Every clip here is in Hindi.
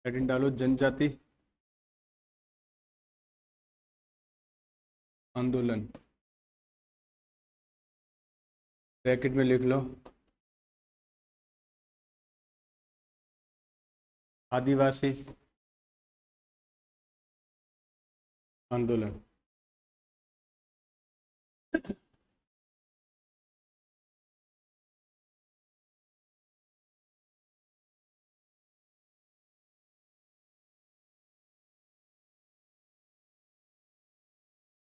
हेडिंग डालो जनजाति आंदोलन, ब्रैकेट में लिख लो आदिवासी आंदोलन।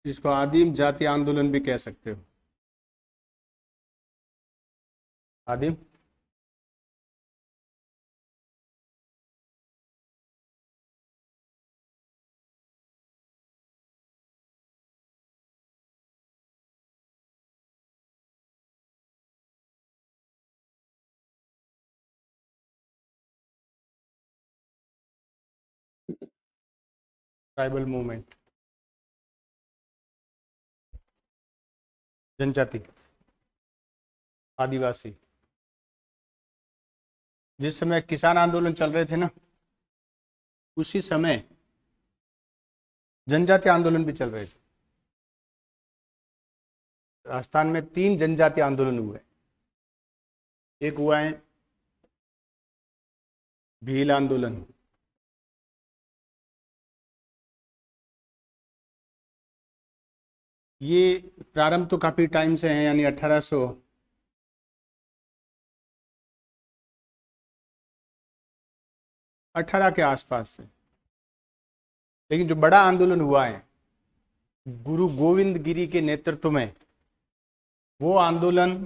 इसको आदिम जाति आंदोलन भी कह सकते हो। आदिम ट्राइबल मूवमेंट, जनजाति आदिवासी। जिस समय किसान आंदोलन चल रहे थे ना, उसी समय जनजाति आंदोलन भी चल रहे थे। राजस्थान में 3 जनजाति आंदोलन हुए। एक हुआ है भील आंदोलन, ये प्रारंभ तो काफी टाइम से है, यानी 1818 के आसपास से। लेकिन जो बड़ा आंदोलन हुआ है गुरु गोविंद गिरी के नेतृत्व में, वो आंदोलन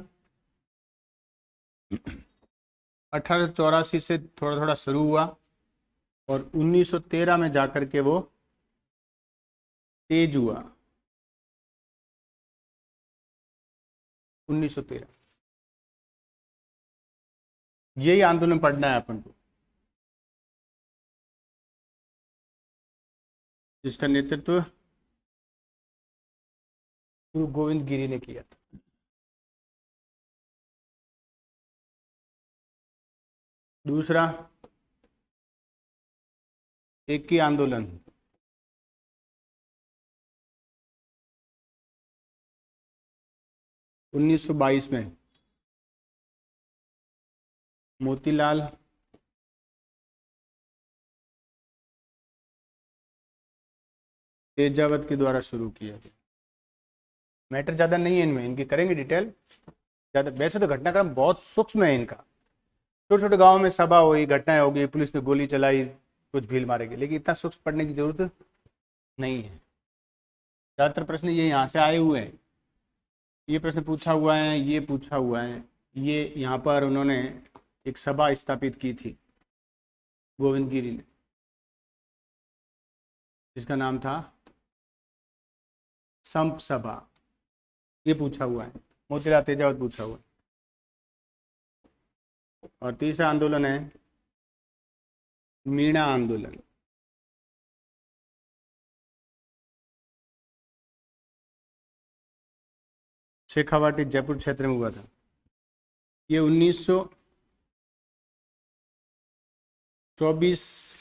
1884 से थोड़ा थोड़ा शुरू हुआ और 1913 में जाकर के वो तेज हुआ। 1913 यही आंदोलन पढ़ना है अपन को, जिसका नेतृत्व गुरु गोविंद गिरी ने किया था। दूसरा एक आंदोलन, उन्नीस सौ 22 में मोतीलाल तेजावत के द्वारा शुरू किया गया। मैटर ज़्यादा नहीं है इनमें, इनकी करेंगे डिटेल ज़्यादा। वैसे तो घटनाक्रम बहुत सूक्ष्म है इनका। छोटे छोटे गांव में सभा हुई, घटनाएं होगी, पुलिस ने गोली चलाई, कुछ भील मारेगी, लेकिन इतना सूक्ष्म पढ़ने की जरूरत नहीं है। ज़्यादातर प्रश्न ये यहाँ से आए हुए हैं। ये प्रश्न पूछा हुआ है, ये पूछा हुआ है। ये यहाँ पर उन्होंने एक सभा स्थापित की थी गोविंद गिरी ने, जिसका नाम था संप सभा। ये पूछा हुआ है। मोतीलाल तेजावत पूछा हुआ है। और तीसरा आंदोलन है मीणा आंदोलन। शेखावाटी जयपुर क्षेत्र में हुआ था। ये 1924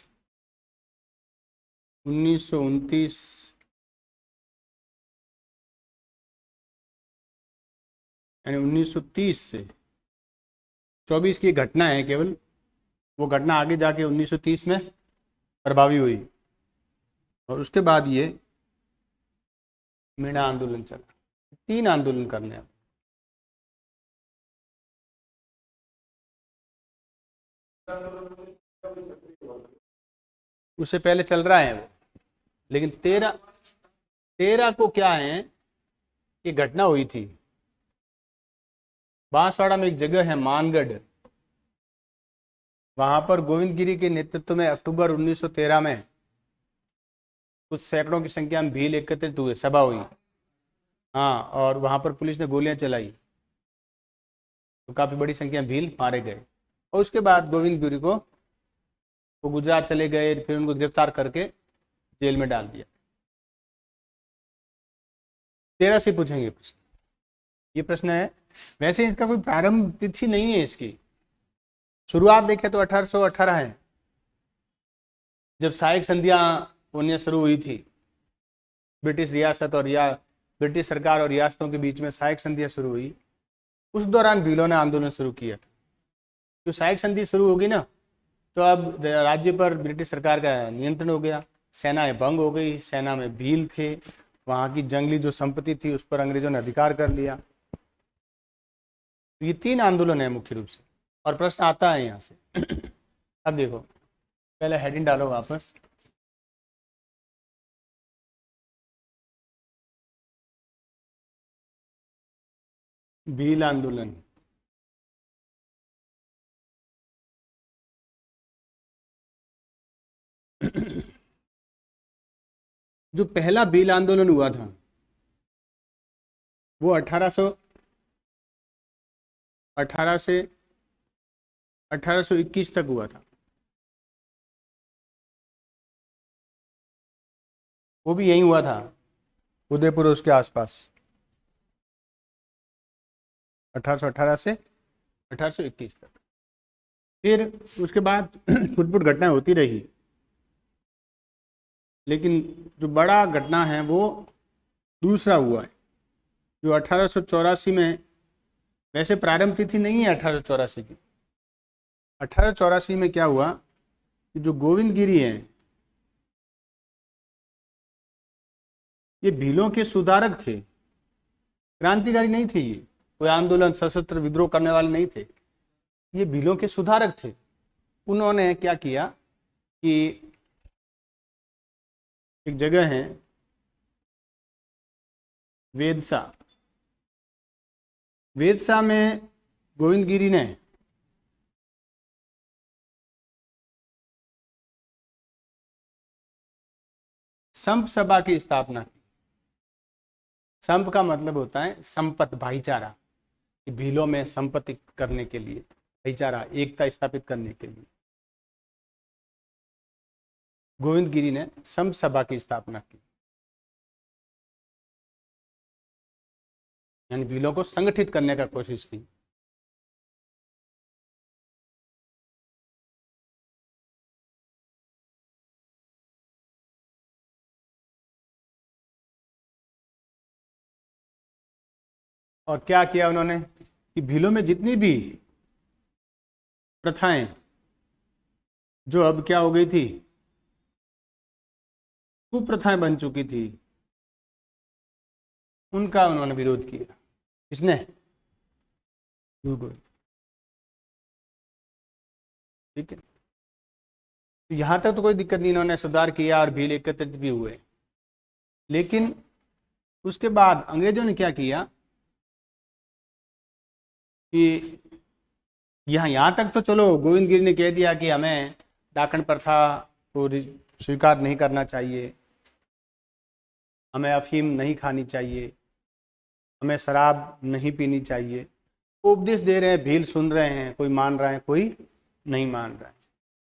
1929 यानी 1930 से 24 की घटना है केवल। वो घटना आगे जाके 1930 में प्रभावी हुई और उसके बाद ये मीणा आंदोलन चला। 3 आंदोलन करने हैं। उससे पहले चल रहा है वो, लेकिन 13 को क्या है, ये घटना हुई थी बांसवाड़ा में। एक जगह है मानगढ़, वहां पर गोविंद गिरी के नेतृत्व में अक्टूबर 1913 में कुछ सैकड़ों की संख्या में भील एकत्रित हुए, सभा हुई। हाँ, और वहां पर पुलिस ने गोलियां चलाई तो काफी बड़ी संख्या में भील मारे गए। और उसके बाद गोविंद गिरी को वो गुजरात चले गए, फिर उनको गिरफ्तार करके जेल में डाल दिया। 13 से पूछेंगे प्रश्न, ये प्रश्न है। वैसे इसका कोई प्रारंभ तिथि नहीं है, इसकी शुरुआत देखें तो 1818 है, जब सहायक संधियां होनी शुरू हुई थी, ब्रिटिश रियासत और ब्रिटिश सरकार और रियासतों के बीच में सहायक संधियां शुरू हुई, उस दौरान भीलों ने आंदोलन शुरू किया था। जो सहायक संधि शुरू होगी ना, तो अब राज्य पर ब्रिटिश सरकार का नियंत्रण हो गया, सेनाएं भंग हो गई, सेना में भील थे, वहां की जंगली जो संपत्ति थी उस पर अंग्रेजों ने अधिकार कर लिया। तो ये 3 आंदोलन है मुख्य रूप से, और प्रश्न आता है यहाँ से। अब देखो, पहले हेडिंग डालो वापस। भील आंदोलन। जो पहला भील आंदोलन हुआ था वो 18 से 1821 तक हुआ था। वो भी यहीं हुआ था, उदयपुर उसके आसपास, 1818 से 1821 तक। फिर उसके बाद छुटपुट घटनाएं होती रही, लेकिन जो बड़ा घटना है वो दूसरा हुआ है, जो 1884 में, वैसे प्रारंभ तिथि नहीं है 1884 की। 1884 में क्या हुआ कि जो गोविंद गिरी हैं, ये भीलों के सुधारक थे, क्रांतिकारी नहीं थे, ये कोई आंदोलन सशस्त्र विद्रोह करने वाले नहीं थे, ये भीलों के सुधारक थे। उन्होंने क्या किया कि एक जगह है वेदसा, वेदसा में गोविंद गिरी ने संप सभा की स्थापना की। संप का मतलब होता है संपत, भाईचारा, कि भीलों में संपत्ति करने के लिए, भाईचारा, एकता स्थापित करने के लिए गोविंद गिरी ने संप सभा की स्थापना की, यानी भीलों को संगठित करने का कोशिश की। और क्या किया उन्होंने कि भीलों में जितनी भी प्रथाएं जो अब क्या हो गई थी, कुप्रथाएं बन चुकी थी, उनका उन्होंने विरोध किया। किसने? ठीक है, तो यहां तक तो कोई दिक्कत नहीं, इन्होंने सुधार किया और भील एकत्रित भी हुए। लेकिन उसके बाद अंग्रेजों ने क्या किया कि यहाँ तक तो चलो गोविंद गिरी ने कह दिया कि हमें डाकन प्रथा को स्वीकार नहीं करना चाहिए, हमें अफीम नहीं खानी चाहिए, हमें शराब नहीं पीनी चाहिए, उपदेश दे रहे हैं, भील सुन रहे हैं, कोई मान रहा है, कोई नहीं मान रहा है।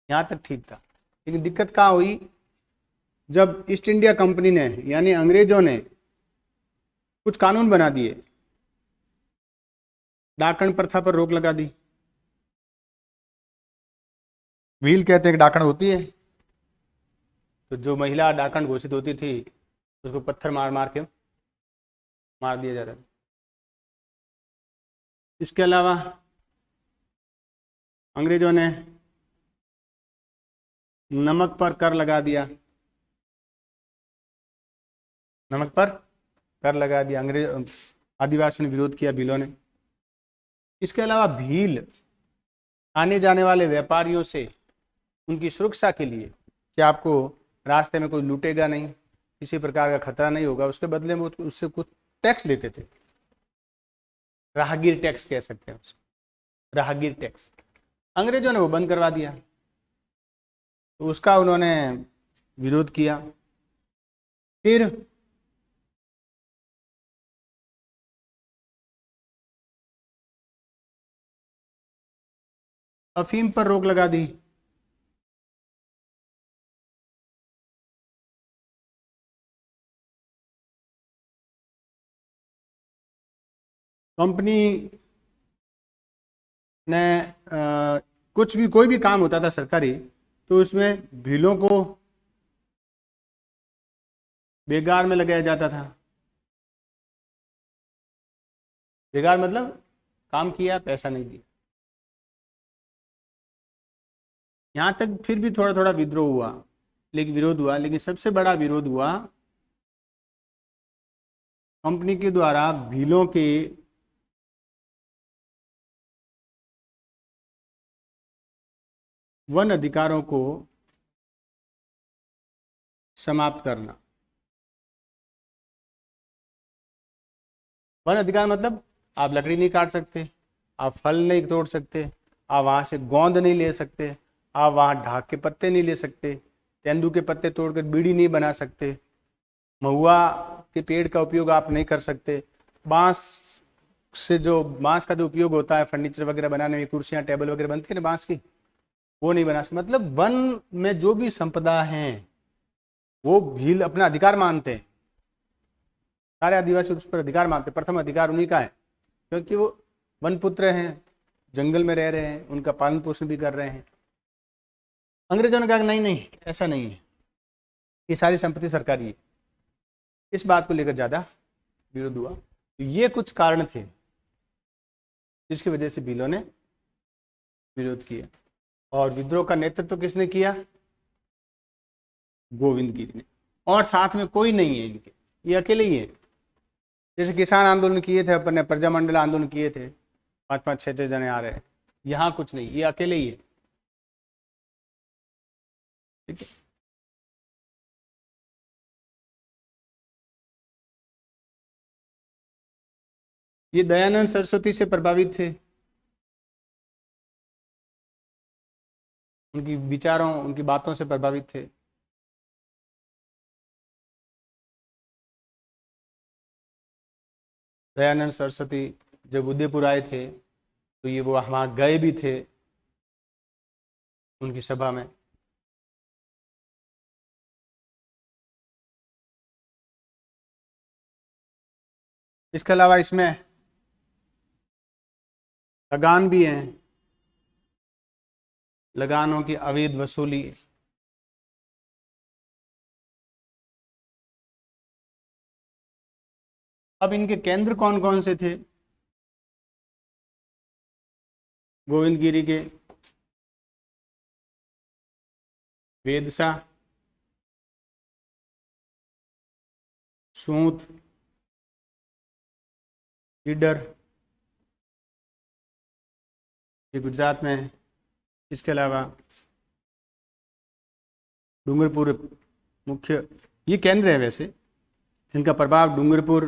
यहाँ तक ठीक था। लेकिन दिक्कत कहाँ हुई? जब ईस्ट इंडिया कंपनी ने, यानी अंग्रेजों ने कुछ कानून बना दिए, डाकन प्रथा पर रोक लगा दी। भील कहते हैं कि डाकन होती है, तो जो महिला डाकन घोषित होती थी उसको पत्थर मार मार के मार दिया जाता था। इसके अलावा अंग्रेजों ने नमक पर कर लगा दिया, नमक पर कर लगा दिया, अंग्रेज आदिवासियों ने विरोध किया, भीलों ने। इसके अलावा भील आने जाने वाले व्यापारियों से उनकी सुरक्षा के लिए कि आपको रास्ते में कोई लूटेगा नहीं, किसी प्रकार का खतरा नहीं होगा, उसके बदले में उससे कुछ टैक्स लेते थे, राहगीर टैक्स कह सकते हैं उसको, राहगीर टैक्स। अंग्रेजों ने वो बंद करवा दिया, तो उसका उन्होंने विरोध किया। फिर अफीम पर रोक लगा दी। कंपनी ने कुछ भी, कोई भी काम होता था सरकारी, तो उसमें भीलों को बेगार में लगाया जाता था। बेगार मतलब काम किया पैसा नहीं दिया। यहां तक फिर भी थोड़ा थोड़ा विद्रोह हुआ, लेकिन विरोध हुआ, लेकिन सबसे बड़ा विरोध हुआ कंपनी के द्वारा भीलों के वन अधिकारों को समाप्त करना। वन अधिकार मतलब आप लकड़ी नहीं काट सकते, आप फल नहीं तोड़ सकते, आप वहां से गोंद नहीं ले सकते, आप वहां ढाक के पत्ते नहीं ले सकते, तेंदू के पत्ते तोड़कर बीड़ी नहीं बना सकते, महुआ के पेड़ का उपयोग आप नहीं कर सकते, बांस से जो बांस का जो उपयोग होता है फर्नीचर वगैरह बनाने में, कुर्सियां टेबल वगैरह बनती है ना बांस की, वो नहीं बना सकते। मतलब वन में जो भी संपदा है वो भील अपना अधिकार मानते हैं। सारे आदिवासी उस पर अधिकार मानते हैं, प्रथम अधिकार उन्हीं का है, क्योंकि वो वन पुत्र हैं, जंगल में रह रहे हैं, उनका पालन पोषण भी कर रहे हैं। अंग्रेजों ने कहा नहीं नहीं ऐसा नहीं है, ये सारी संपत्ति सरकारी है। इस बात को लेकर ज्यादा विरोध हुआ। तो ये कुछ कारण थे जिसकी वजह से भीलों ने विरोध किया। और विद्रोह का नेतृत्व किसने किया? गोविंद गिरी ने। और साथ में कोई नहीं है इनके, ये अकेले ही है। जैसे किसान आंदोलन किए थे अपन ने, प्रजामंडल आंदोलन किए थे, 5-5, 6-6 जने आ रहे हैं, यहाँ कुछ नहीं, ये अकेले ही है। ठीक है। ये दयानंद सरस्वती से प्रभावित थे, उनकी विचारों उनकी बातों से प्रभावित थे। दयानंद सरस्वती जब उदयपुर आए थे तो ये वो वहाँ गए भी थे उनकी सभा में। इसके अलावा इसमें लगान भी हैं, लगानों की अवैध वसूली। अब इनके केंद्र कौन कौन से थे? गोविंद गिरी के वेदसा, सूत, ईडर, ये गुजरात में है। इसके अलावा डूंगरपुर मुख्य ये केंद्र है। वैसे इनका प्रभाव डूंगरपुर,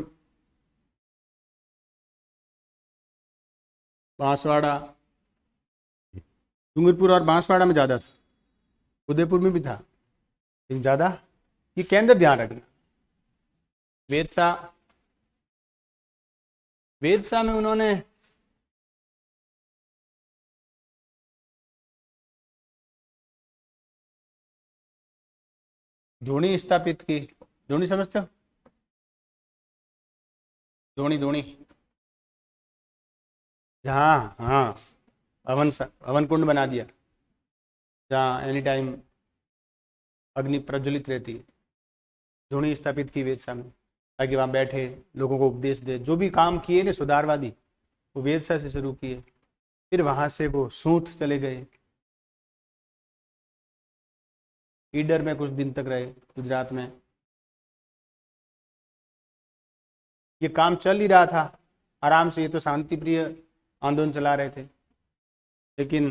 बांसवाड़ा, डूंगरपुर और बांसवाड़ा में ज़्यादा था, उदयपुर में भी था लेकिन ज़्यादा। ये केंद्र ध्यान रखना। वेदसा, वेदसा में उन्होंने धोनी स्थापित की। धोनी समझते हो? धोनी धोनी जहाँ हाँ हवन कुंड बना दिया जहाँ एनी टाइम अग्नि प्रज्वलित रहती है। धोनी स्थापित की वेदसा में, ताकि वहाँ बैठे लोगों को उपदेश दे। जो भी काम किए ने सुधारवादी वो वेदसा से शुरू किए, फिर वहाँ से वो सूत चले गए, ईडर में कुछ दिन तक रहे गुजरात में। ये काम चल ही रहा था आराम से, ये तो शांति प्रिय आंदोलन चला रहे थे। लेकिन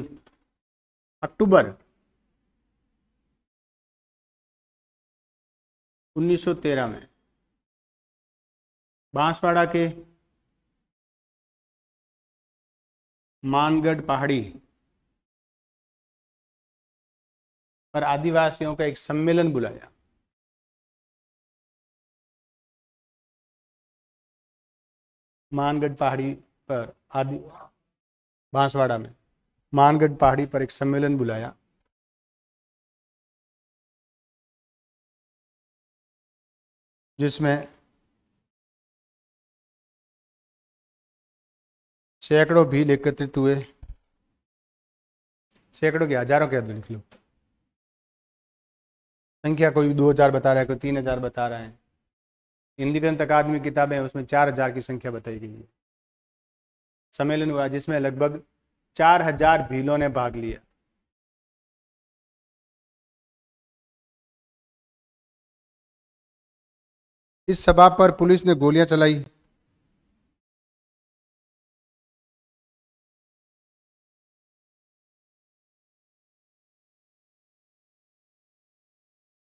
अक्टूबर 1913 में बांसवाड़ा के मानगढ़ पहाड़ी पर आदिवासियों का एक सम्मेलन बुलाया। मानगढ़ पहाड़ी पर बांसवाड़ा में मानगढ़ पहाड़ी पर एक सम्मेलन बुलाया, जिसमें सैकड़ों भील एकत्रित हुए। सैकड़ों के हजारों के लिख लो, संख्या कोई 2000 बता रहा है, कोई 3000 बता रहा है। हिंदी ग्रंथ अकादमी किताबें हैं, उसमें 4000 की संख्या बताई गई है। सम्मेलन हुआ जिसमें लगभग 4000 भीलों ने भाग लिया। इस सभा पर पुलिस ने गोलियां चलाई।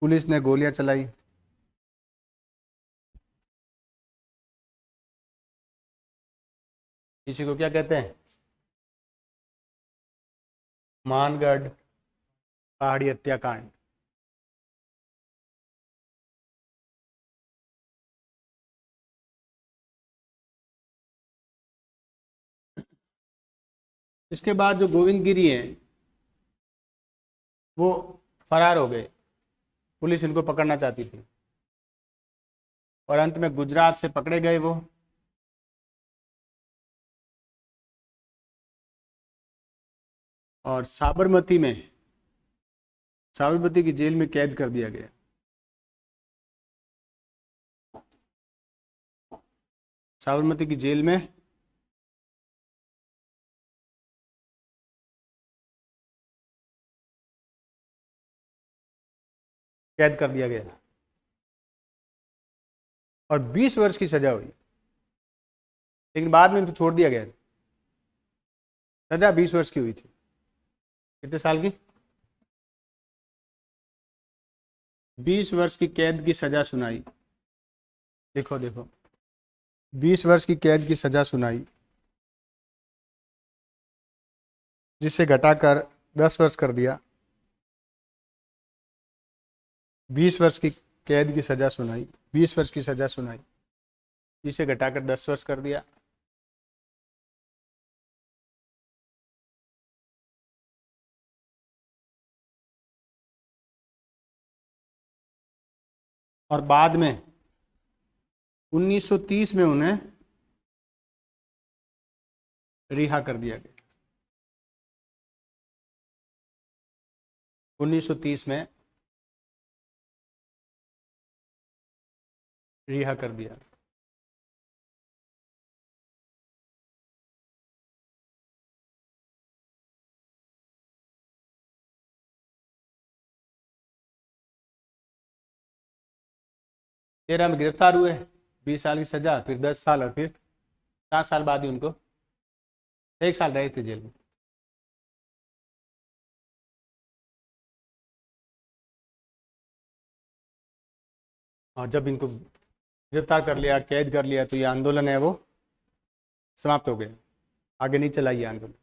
पुलिस ने गोलियां चलाई। इसी को क्या कहते हैं? मानगढ़ पहाड़ी हत्याकांड। इसके बाद जो गोविंद गिरी हैं वो फरार हो गए। पुलिस इनको पकड़ना चाहती थी और अंत में गुजरात से पकड़े गए वो। और साबरमती की जेल में कैद कर दिया गया। साबरमती की जेल में कैद कर दिया गया और 20 वर्ष की सजा हुई, लेकिन बाद में तो छोड़ दिया गया। सजा 20 वर्ष की हुई थी। कितने साल की? 20 वर्ष की कैद की सजा सुनाई। देखो देखो, 20 वर्ष की कैद की सजा सुनाई, जिसे घटाकर 10 वर्ष कर दिया। 20 वर्ष की कैद की सजा सुनाई, 20 वर्ष की सजा सुनाई, जिसे घटाकर 10 वर्ष कर दिया। और बाद में 1930 में उन्हें रिहा कर दिया गया। 1930 में रिहा कर दिया। तेरह में गिरफ्तार हुए, 20 साल की सजा, फिर 10 साल और फिर 7 साल बाद ही उनको 1 साल रहे थे जेल में। और जब इनको गिरफ्तार कर लिया, कैद कर लिया, तो ये आंदोलन है वो समाप्त हो गया, आगे नहीं चला ये आंदोलन।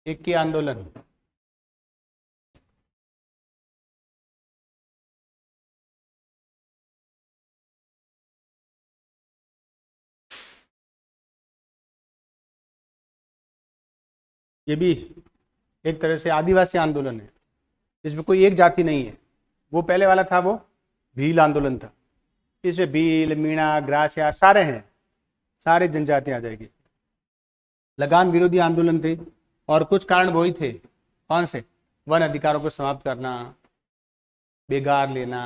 एक की आंदोलन, ये भी एक तरह से आदिवासी आंदोलन है, इसमें कोई एक जाति नहीं है। वो पहले वाला था वो भील आंदोलन था, इसमें भील, मीणा, ग्रासिया सारे हैं, सारे जनजातियां आ जाएगी। लगान विरोधी आंदोलन थे और कुछ कारण वही थे। कौन से? वन अधिकारों को समाप्त करना, बेगार लेना,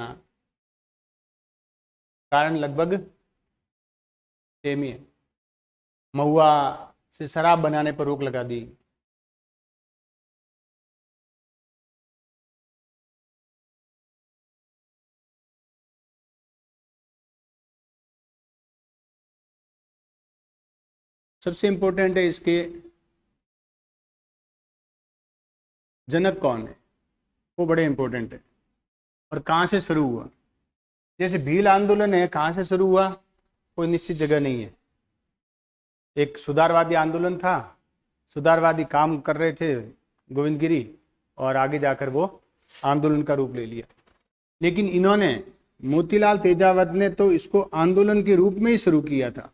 कारण लगभग सेम ही है। महुआ से शराब बनाने पर रोक लगा दी। सबसे इंपॉर्टेंट है इसके जनक कौन है, वो बड़े इंपॉर्टेंट है। और कहाँ से शुरू हुआ? जैसे भील आंदोलन है, कहाँ से शुरू हुआ? कोई निश्चित जगह नहीं है। एक सुधारवादी आंदोलन था, सुधारवादी काम कर रहे थे गोविंद गिरी, और आगे जाकर वो आंदोलन का रूप ले लिया। लेकिन इन्होंने, मोतीलाल तेजावत ने तो इसको आंदोलन के रूप में ही शुरू किया था।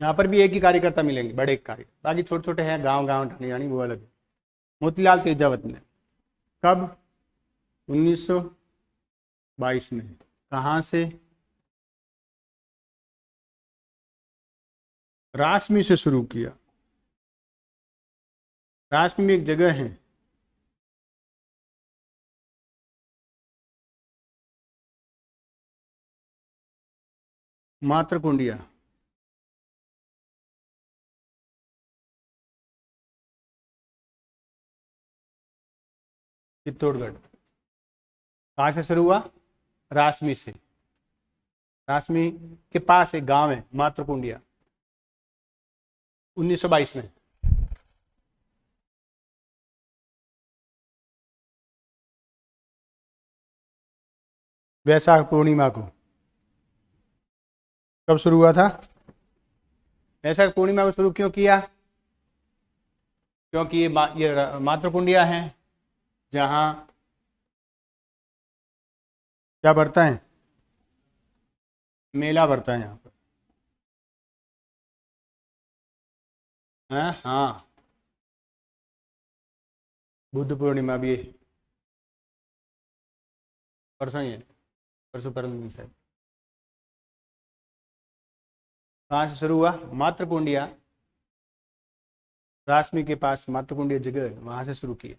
यहाँ पर भी एक ही कार्यकर्ता मिलेंगे, बड़े एक कार्यकर्ता, बाकी छोटे छोटे हैं गांव गांव ढाणी ढाणी, वो अलग है। मोतीलाल तेजावत ने कब? 1922 में। कहाँ से? रासमी से शुरू किया। रासमी में एक जगह है, मातृकुंडिया। चित्तौड़गढ़। कहाँ से शुरू हुआ? रासमी से। रासमी के पास एक गांव है मातृकुंडिया, 1922 में। वैशाख पूर्णिमा को। कब शुरू हुआ था? वैशाख पूर्णिमा को शुरू क्यों किया? क्योंकि ये मातृकुंडिया है जहाँ क्या बढ़ता है? मेला बढ़ता है यहाँ पर। हाँ, बुद्ध पूर्णिमा भी परसों ही है, परसों परसों दिन शायद। कहाँ से शुरू हुआ? मातृकुंडिया। रासमी के पास मातृकुंडिया जगह है, वहां से शुरू किया।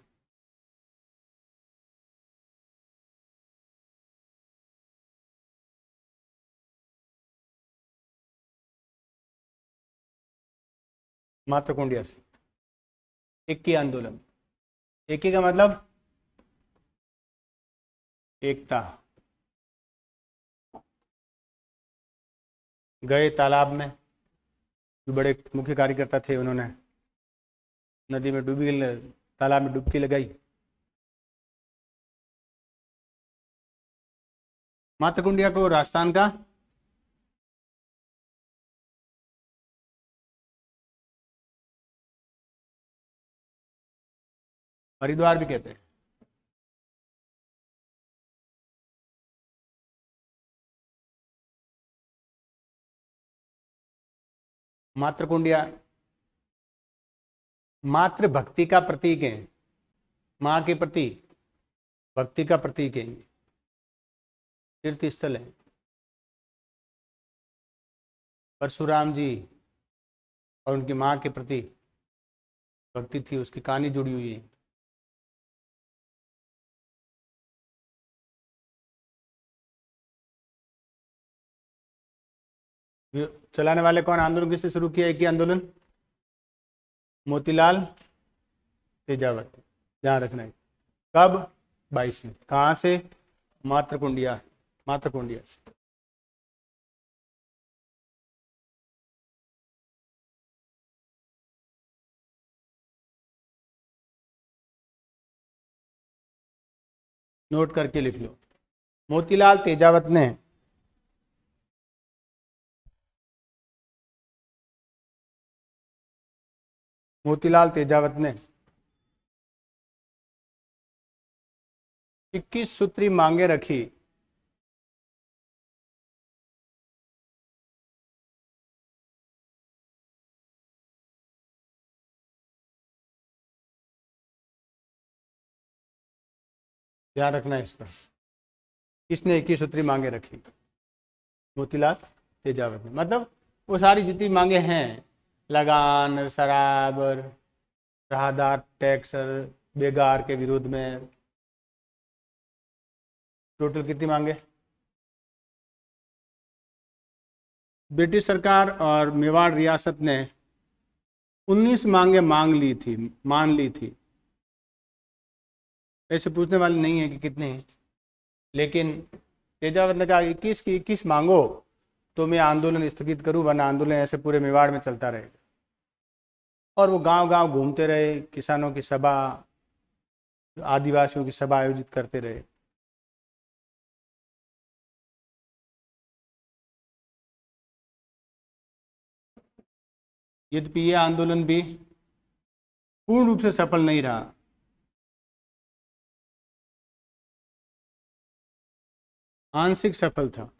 मातृकुंडिया से। इक्की आंदोलन। इक्की का मतलब एकता। गए तालाब में, जो बड़े मुख्य कार्यकर्ता थे उन्होंने नदी में डूबी, तालाब में डुबकी लगाई। मातृकुंडिया को राजस्थान का हरिद्वार भी कहते हैं। मातृकुंडिया मातृ भक्ति का प्रतीक है, माँ के प्रति भक्ति का प्रतीक है, तीर्थ स्थल है। परशुराम जी और उनकी माँ के प्रति भक्ति थी, उसकी कहानी जुड़ी हुई है। चलाने वाले कौन? आंदोलन किससे शुरू किया? एक ही आंदोलन, मोतीलाल तेजावत। ध्यान रखना है। कब? 22 में। कहाँ से? मातृकुंडिया। मातृकुंडिया से। नोट करके लिख लो। मोतीलाल तेजावत ने मोतीलाल तेजावत ने 21 सूत्री मांगे रखी। ध्यान रखना है इसका। किसने 21 सूत्री मांगे रखी? मोतीलाल तेजावत ने। मतलब वो सारी जितनी मांगे हैं, लगान, शराब, राहदार टैक्स, बेगार के विरोध में, टोटल कितनी मांगे? ब्रिटिश सरकार और मेवाड़ रियासत ने 19 मांगे मान ली थी। ऐसे पूछने वाले नहीं है कि कितने हैं, लेकिन तेजावत ने कहा 21 की 21 मांगो तो मैं आंदोलन स्थगित करूं, वरना आंदोलन ऐसे पूरे मेवाड़ में चलता रहेगा। और वो गांव गांव घूमते रहे, किसानों की सभा, आदिवासियों की सभा आयोजित करते रहे। यद्यपि यह आंदोलन भी पूर्ण रूप से सफल नहीं रहा। आंशिक सफल था।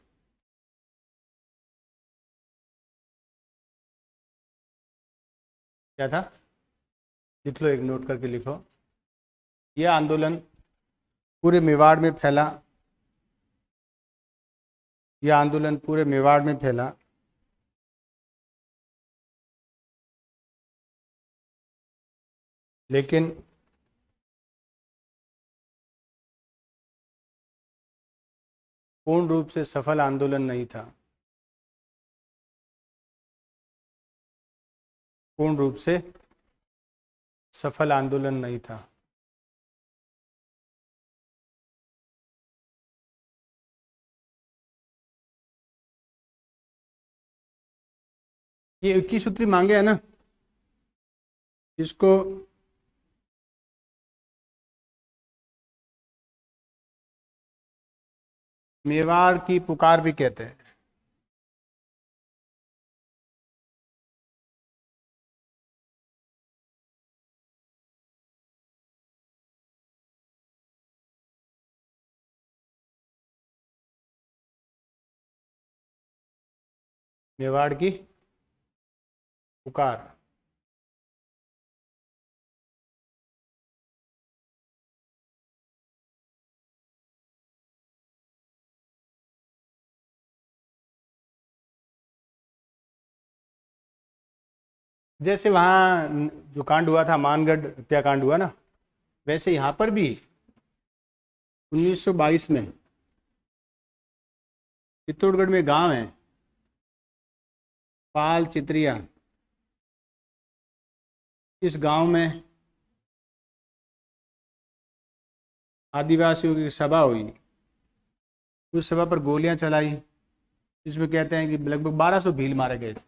क्या था? लिख लो, एक नोट करके लिखो। यह आंदोलन पूरे मेवाड़ में फैला, यह आंदोलन पूरे मेवाड़ में फैला। लेकिन पूर्ण रूप से सफल आंदोलन नहीं था। पूर्ण रूप से सफल आंदोलन नहीं था। ये 21 सूत्री मांगे है ना, इसको मेवाड़ की पुकार भी कहते हैं। मेवाड़ की पुकार। जैसे वहाँ जो कांड हुआ था, मानगढ़ हत्याकांड हुआ ना, वैसे यहाँ पर भी 1922 में चित्तौड़गढ़ में गांव है पाल चित्रिया। इस गांव में आदिवासियों की सभा हुई। उस सभा पर गोलियां चलाई, जिसमें कहते हैं कि लगभग 1200 भील मारे गए थे।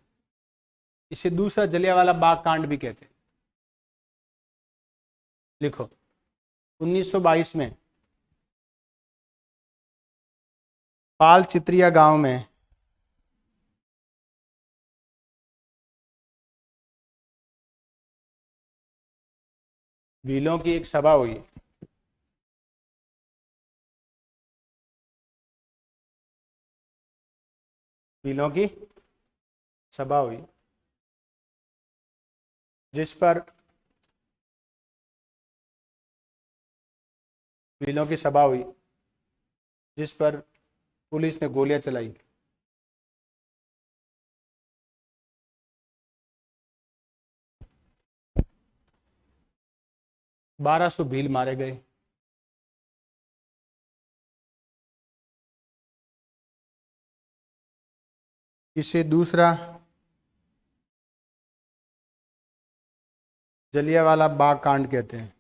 इसे दूसरा जलियांवाला बाग कांड भी कहते हैं। लिखो, 1922 में पाल चित्रिया गांव में भीलों की एक सभा हुई। भीलों की सभा हुई जिस पर भीलों की सभा हुई जिस पर पुलिस ने गोलियां चलाई। 1200 भील मारे गए। इसे दूसरा जलियांवाला बाग कांड कहते हैं।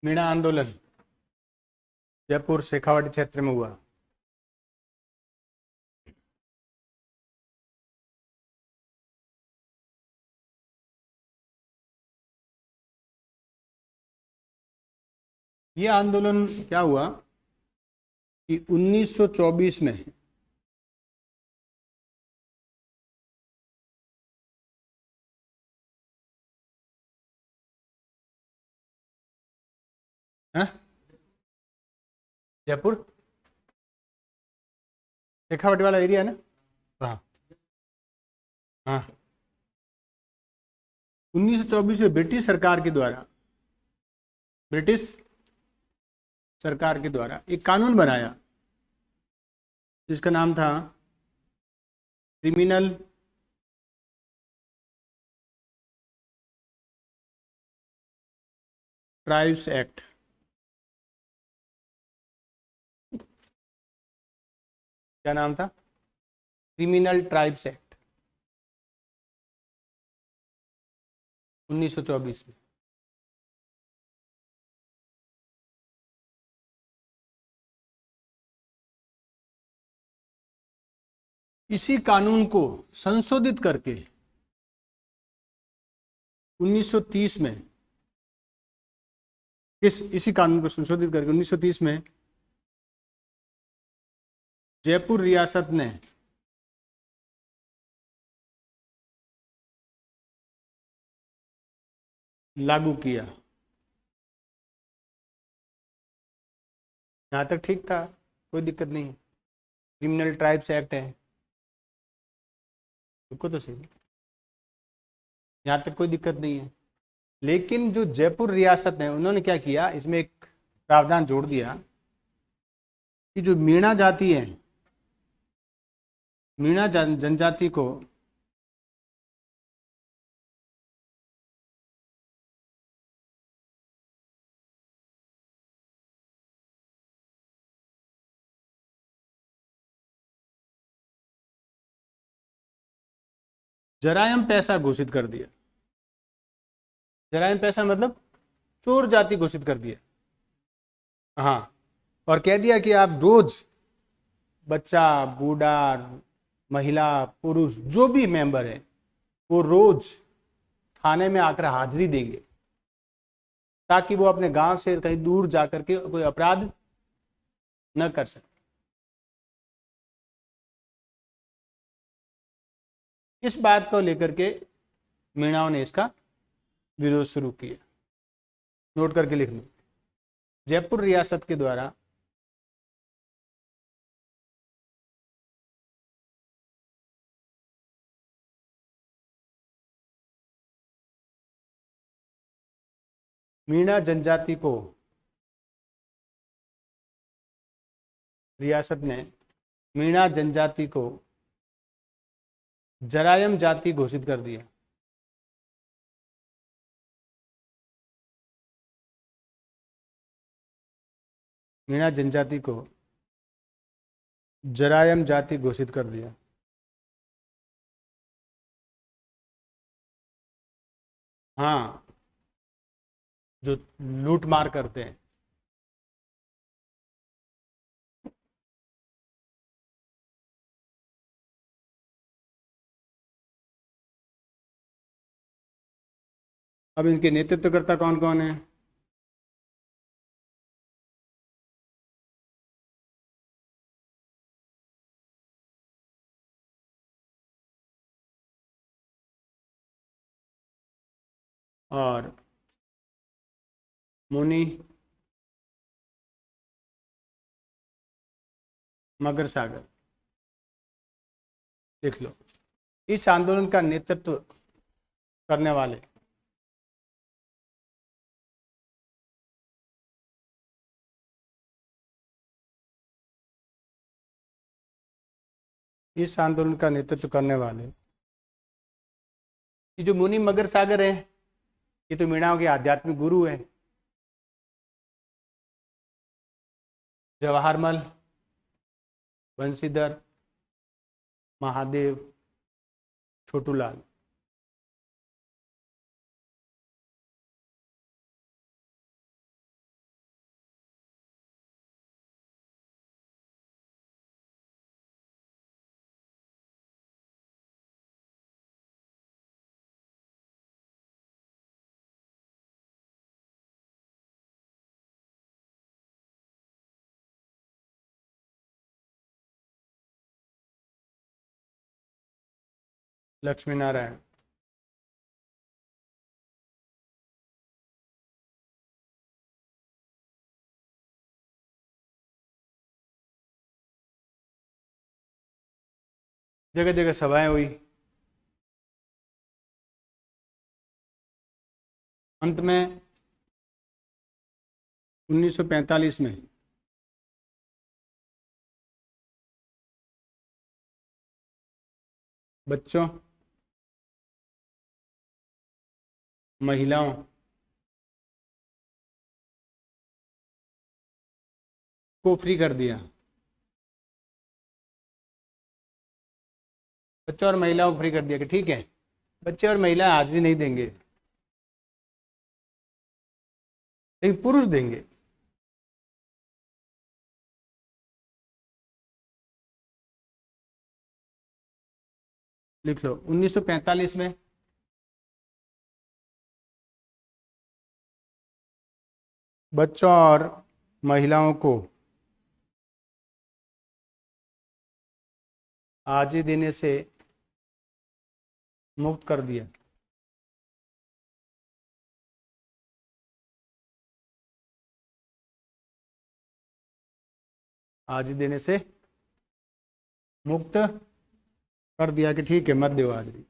मीणा आंदोलन जयपुर शेखावाटी क्षेत्र में हुआ। यह आंदोलन क्या हुआ कि 1924 में जयपुर शेखावाटी वाला एरिया है ना। हाँ हाँ, 1924 में ब्रिटिश सरकार के द्वारा एक कानून बनाया जिसका नाम था क्रिमिनल ट्राइब्स एक्ट। क्या नाम था? क्रिमिनल ट्राइब्स एक्ट 1924 में। इसी कानून को संशोधित करके 1930 में, इसी कानून को संशोधित करके 1930 में जयपुर रियासत ने लागू किया। यहां तक ठीक था, कोई दिक्कत नहीं। क्रिमिनल ट्राइब्स एक्ट है, रुको तो सही, यहां तक कोई दिक्कत नहीं है। लेकिन जो जयपुर रियासत है उन्होंने क्या किया, इसमें एक प्रावधान जोड़ दिया कि जो मीणा जाति है, मीणा जनजाति को जरायम पैसा घोषित कर दिया। जरायम पैसा मतलब चोर जाति घोषित कर दिया। हाँ, और कह दिया कि आप रोज, बच्चा, बूढ़ा, महिला, पुरुष, जो भी मेंबर है वो रोज थाने में आकर हाजिरी देंगे, ताकि वो अपने गांव से कहीं दूर जाकर के कोई अपराध न कर सके। इस बात को लेकर के मीणाओं ने इसका विरोध शुरू किया। नोट करके लिख लो, जयपुर रियासत के द्वारा मीणा जनजाति को रियासत ने मीणा जनजाति को जरायम जाति घोषित कर दिया। मीणा जनजाति को जरायम जाति घोषित कर दिया। हाँ, जो लूट मार करते हैं। अब इनके नेतृत्वकर्ता कौन कौन है? और मुनि मगर सागर, लिख लो। इस आंदोलन का नेतृत्व करने वाले इस आंदोलन का नेतृत्व करने वाले ये जो मुनि मगर सागर है, ये तो मीणाओं के आध्यात्मिक गुरु है। जवाहरमल, बंशीधर, महादेव, छोटूलाल। लक्ष्मी नारायण, जगह जगह सभाएं हुई। अंत में 1945 में बच्चों, महिलाओं को फ्री कर दिया। बच्चों और महिलाओं को फ्री कर दिया कि ठीक है, बच्चे और महिलाएं हाजिरी नहीं देंगे, लेकिन पुरुष देंगे। लिख लो 1945 में बच्चों और महिलाओं को आज़ादी देने से मुक्त कर दिया। आज़ादी देने से मुक्त कर दिया कि ठीक है मत दो आज़ादी।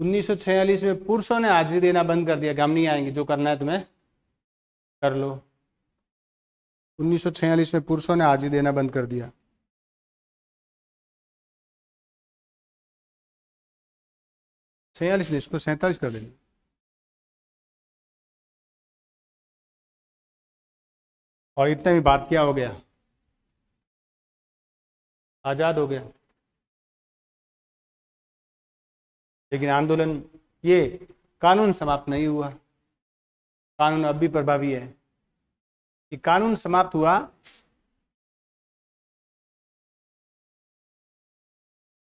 उन्नीस सौ 46 में पुरुषों ने हाजिरी देना बंद कर दिया कि हम नहीं आएंगे, जो करना है तुम्हें कर लो। 1946 में पुरुषों ने हाजिरी देना बंद कर दिया। 46 नहीं, इसको 47 कर देना। और इतने भी बात क्या हो गया, आज़ाद हो गया। लेकिन आंदोलन, ये कानून समाप्त नहीं हुआ, कानून अब भी प्रभावी है। कि कानून समाप्त हुआ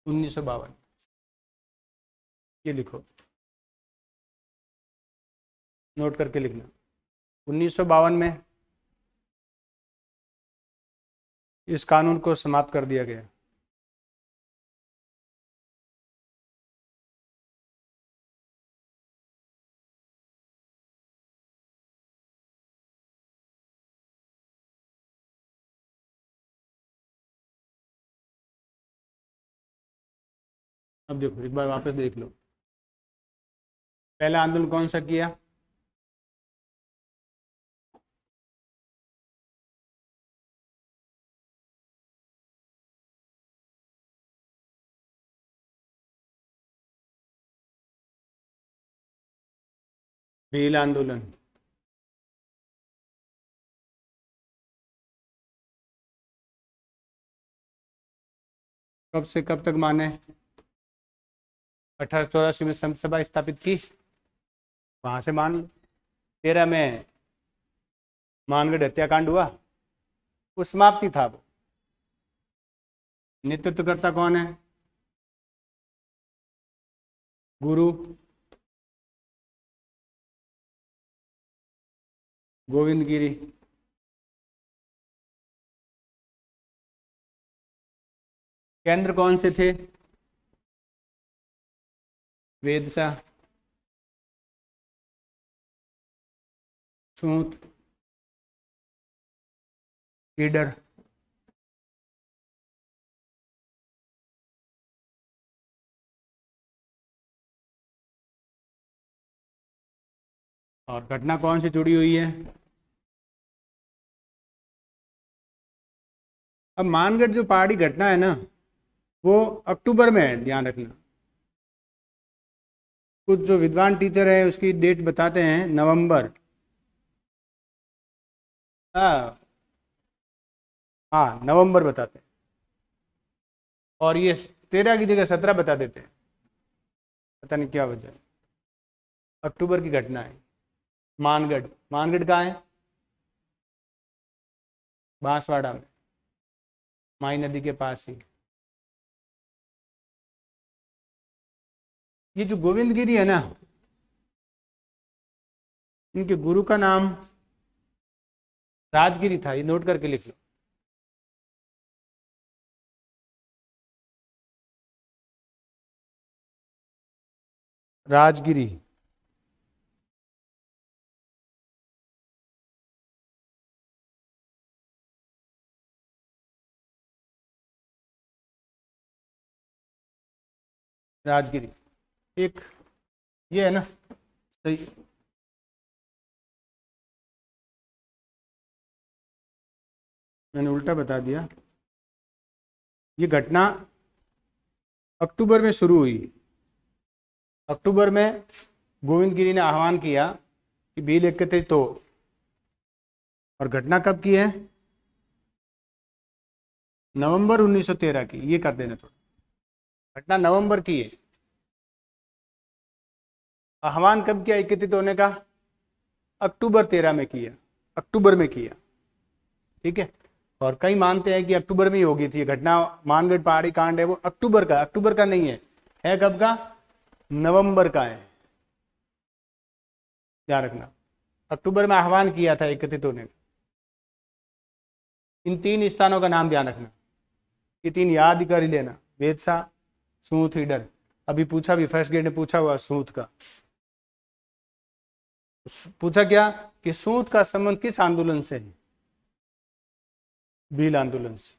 1952। ये लिखो, नोट करके लिखना। 1952 में इस कानून को समाप्त कर दिया गया। अब देखो एक बार वापस देख लो, पहला आंदोलन कौन सा किया? भील आंदोलन। कब से कब तक माने? 1884 में संत सभा स्थापित की, वहां से मान लो। 13 में मानगढ़ हत्याकांड हुआ, वो समाप्ति था। वो नेतृत्वकर्ता कौन है? गुरु गोविंद गिरी। केंद्र कौन से थे? वेदशाह, सूत, लीडर। और घटना कौन सी जुड़ी हुई है? अब मानगढ़ जो पहाड़ी घटना है ना, वो अक्टूबर में है, ध्यान रखना। कुछ जो विद्वान टीचर है उसकी डेट बताते हैं नवंबर। हाँ हाँ, नवंबर बताते हैं। और ये 13 की जगह 17 बता देते हैं, पता नहीं क्या वजह है। अक्टूबर की घटना है। मानगढ़, मानगढ़ कहाँ है? बांसवाड़ा में, माई नदी के पास ही। ये जो गोविंद गिरी है ना, इनके गुरु का नाम राजगिरी था, ये नोट करके लिख लो। राजगिरी। राजगिरी एक, ये है ना, सही। मैंने उल्टा बता दिया। ये घटना अक्टूबर में शुरू हुई। अक्टूबर में गोविंद गिरी ने आह्वान किया कि भील एकत्रित हो, और घटना कब की है? नवंबर 1913 की। ये कर देना थोड़ा, घटना नवंबर की है। आह्वान कब किया एकत्रित होने का? अक्टूबर 13 में किया, अक्टूबर में किया। ठीक है, और कई मानते हैं कि अक्टूबर में ही होगी थी घटना। मानगढ़ पहाड़ी कांड है वो अक्टूबर का नहीं है कब का? नवंबर का है, ध्यान रखना। अक्टूबर में आह्वान किया था एकत्रित होने का। इन 3 स्थानों का नाम ध्यान रखना, ये 3 याद कर ही लेना, वेदसा, सूत, ईडर। अभी पूछा भी, फर्स्ट ग्रेड ने पूछा हुआ सूत का। पूछा क्या कि सूत का संबंध किस आंदोलन से है? भील आंदोलन से।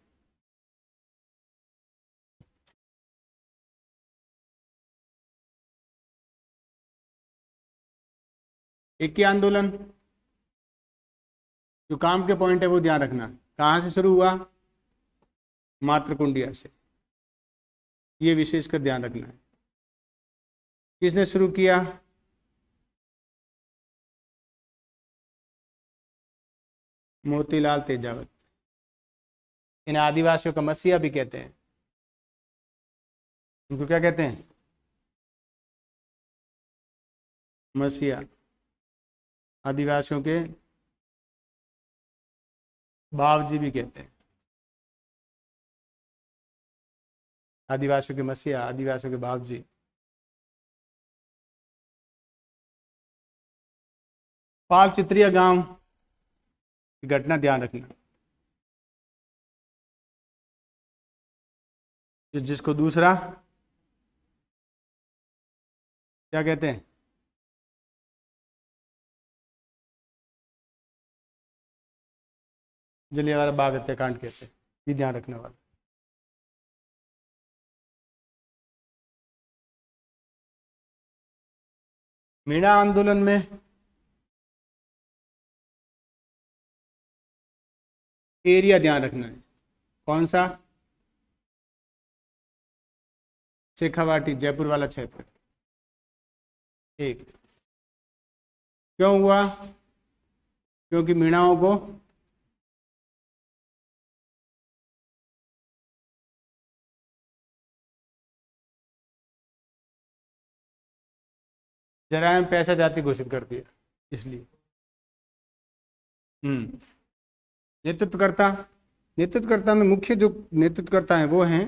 एक ही आंदोलन, जो काम के पॉइंट है वो ध्यान रखना। कहां से शुरू हुआ? मातृकुंडिया से, ये विशेषकर ध्यान रखना है। किसने शुरू किया? मोतीलाल तेजावत। इन आदिवासियों का मसीहा भी कहते हैं। उनको क्या कहते हैं? मसीहा। आदिवासियों के बावजी भी कहते हैं। आदिवासियों के मसीहा, आदिवासियों के बावजी। पाल चित्रिया गांव की घटना ध्यान रखना, जिसको दूसरा क्या कहते हैं? जलियांवाला बाग हत्याकांड कहते हैं। ये ध्यान रखने वाला। मीणा आंदोलन में एरिया ध्यान रखना है, कौन सा? शेखावाटी, जयपुर वाला क्षेत्र। एक, क्यों हुआ? क्योंकि मीणाओं को जरायम पैसा जाति घोषित कर दिया, इसलिए। नेतृत्वकर्ता, नेतृत्वकर्ता में मुख्य जो नेतृत्वकर्ता हैं वो हैं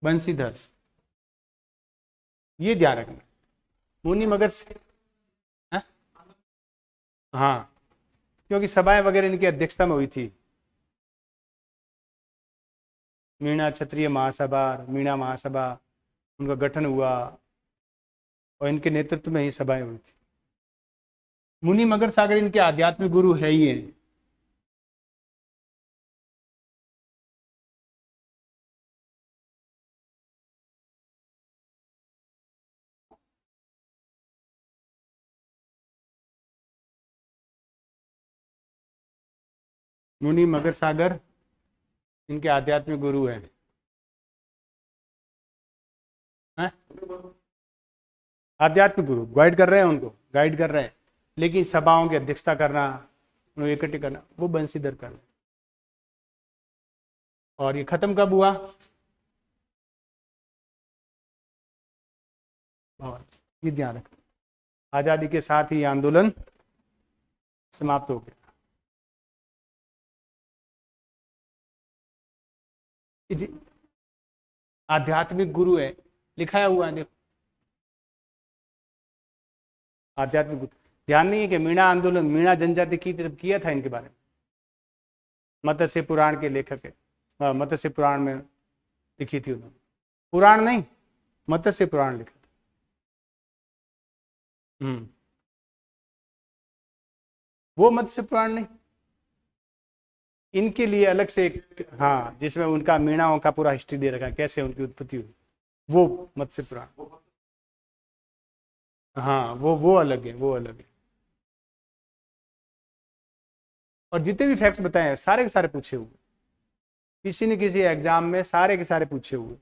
बंसीधर। ये ध्यान रखना। मुनि मगर से, हाँ, क्योंकि सभाएं वगैरह इनकी अध्यक्षता में हुई थी। मीणा क्षत्रिय महासभा, मीणा महासभा, उनका गठन हुआ और इनके नेतृत्व में ही सभाएं हुई थी। मुनि मगर सागर इनके आध्यात्मिक गुरु है ही हैं। मुनि मगर सागर इनके आध्यात्मिक गुरु हैं। आध्यात्मिक गुरु गाइड कर रहे हैं, उनको गाइड कर रहे हैं, लेकिन सभाओं की अध्यक्षता करना, उन्हें इकट्ठे करना, वो बंसीधर कर रहे हैं। और ये खत्म कब हुआ? और ये ध्यान रखना, आजादी के साथ ही आंदोलन समाप्त हो गया। जी, आध्यात्मिक गुरु है, लिखाया हुआ है, देखो, आध्यात्मिक गुरु। ध्यान नहीं है कि मीणा आंदोलन मीणा जनजाति की तरफ किया था इनके बारे में। मत्स्य पुराण के लेखक है, मत्स्य पुराण में लिखी थी उन्होंने। पुराण नहीं, मत्स्य पुराण लिखा था। वो मत्स्य पुराण नहीं, इनके लिए अलग से एक, हाँ, जिसमें उनका मीणाओं का पूरा हिस्ट्री दे रखा है, कैसे उनकी उत्पत्ति हुई, वो मत्स्य पुराण। हाँ, वो अलग है, वो अलग है। और जितने भी फैक्ट्स बताए हैं सारे के सारे पूछे हुए। किसी न किसी एग्जाम में सारे के सारे पूछे हुए।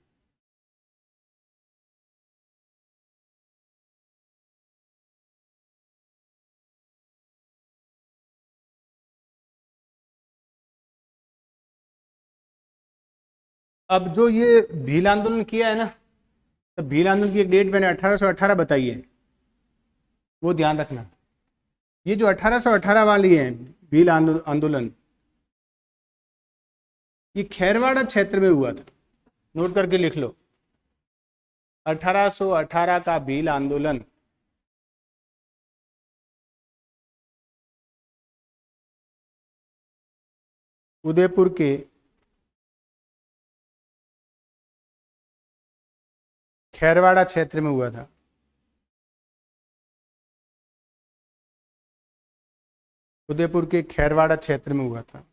अब जो ये भील आंदोलन किया है ना, तो भील आंदोलन की एक डेट मैंने 1818 बताई है, वो ध्यान रखना। ये जो 1818 वाली है भील आंदोलन, ये खेरवाड़ा क्षेत्र में हुआ था, नोट करके लिख लो। 1818 का भील आंदोलन उदयपुर के खेरवाड़ा क्षेत्र में हुआ था। उदयपुर के खेरवाड़ा क्षेत्र में हुआ था।